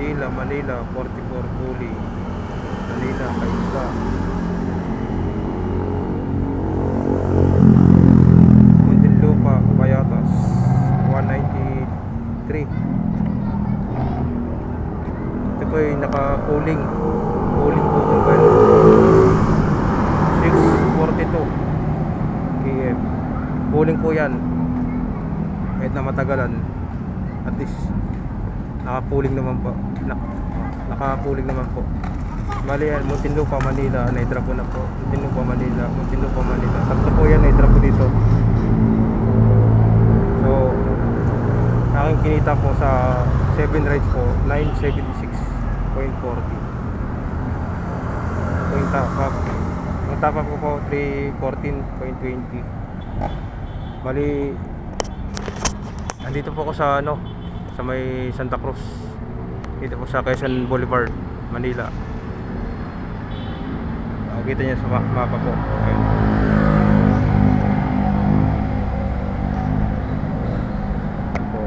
Manila 44 Cooling, Manila Kainta. Muntinlupa Payatas 193. Ito po ay naka-cooling po kung kayo 642 km. Cooling po yan kahit na matagalan, at least naka-cooling naman po. Naka-cooling naman po. Bali yan, Muntinlupa, Manila, na-drop ko na po. Muntinlupa, Manila. Tatlo po yan, na-drop ko dito. So, aking kinita po sa 7 rides po, 976.40. Yung top up ko po, 314.20. Bali, andito po ako sa sa may Santa Cruz, dito po sa Quezon Boulevard, Manila. Kita niyo sa mapa po. Ayun. Po.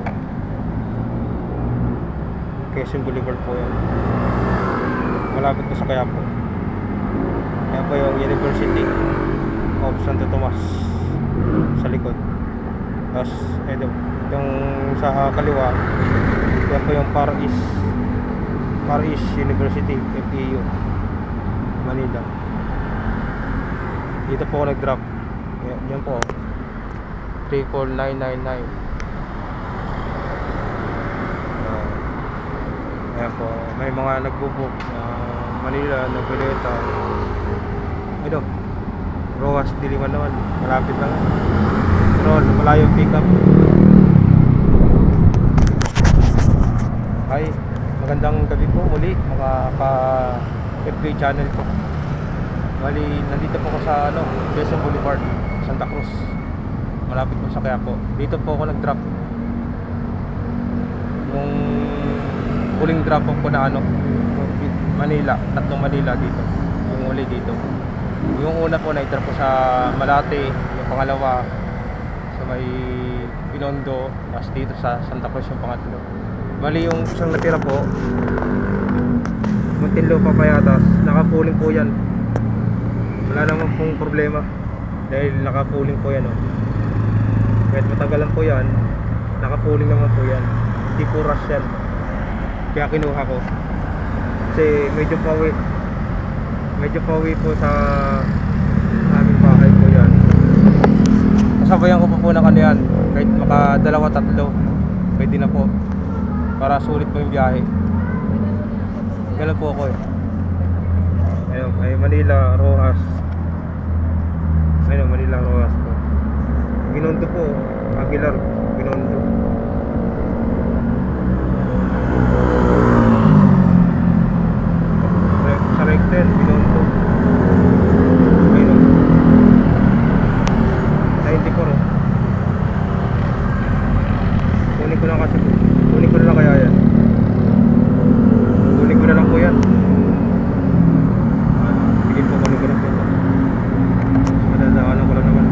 Quezon Boulevard po yan. Malapit po sa Quiapo. Yan po yung University of Santo Tomas sa likod. Tapos itong sa kaliwa, yan po yung Far East University, FEU, Manila. Dito po ako nag-drop. Yan po, 34999. Ayan po, may mga nagbo-book Manila, Naguleta. Ito, Roas, Diliman naman, malapit lang. Pero malayo pick up. Hi, magandang gabi po muli mga FB channel ko. Bali, nandito po ako sa Quezon Boulevard, Santa Cruz. Malapit po sa Quiapo. Dito po ako nag-drop. Yung huling drop ko na Manila, tatlong Manila dito. Yung uli dito. Yung una po na-drop ko sa Malate, yung pangalawa sa may Binondo, tapos dito sa Santa Cruz yung pangatlo. Bali, yung isang natira po, Muntinlupa Payatas, naka-cooling po yan. Wala naman pong problema dahil naka-cooling po yan. Kahit matagalan po yan, naka-cooling naman po yan. Hindi po rush yan. Kaya kinuha ko kasi medyo pawi po sa aming bahay po yan. Kasabayan ko po ng yan, kahit makadalawa tatlo pwede na po para sulit po yung biyahe. Ganun po ako Ayun, ay Manila Rojas. Ayun, Manila Rojas po. Binondo po, Aguilar, Binondo. Sa Recten, Binondo. Ayun, 94. Kunin ko na lang kaya yan. Kunin ko na lang po yan. Kunin ko na po. Madadaanan ko lang naman.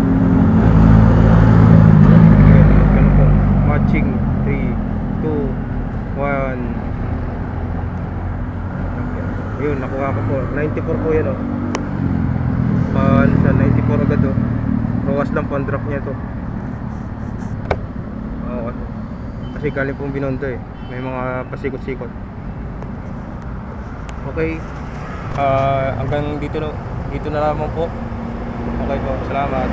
Ganun po. Matching 3, 2, 1. Ayun, nakuha ko po. 94 po yan sa 94 agad Rowas lang po ang drop niya to. Kasi galing pong Binondo may mga pasikot-sikot. Okay, hanggang dito na lamang po. Okay po, salamat.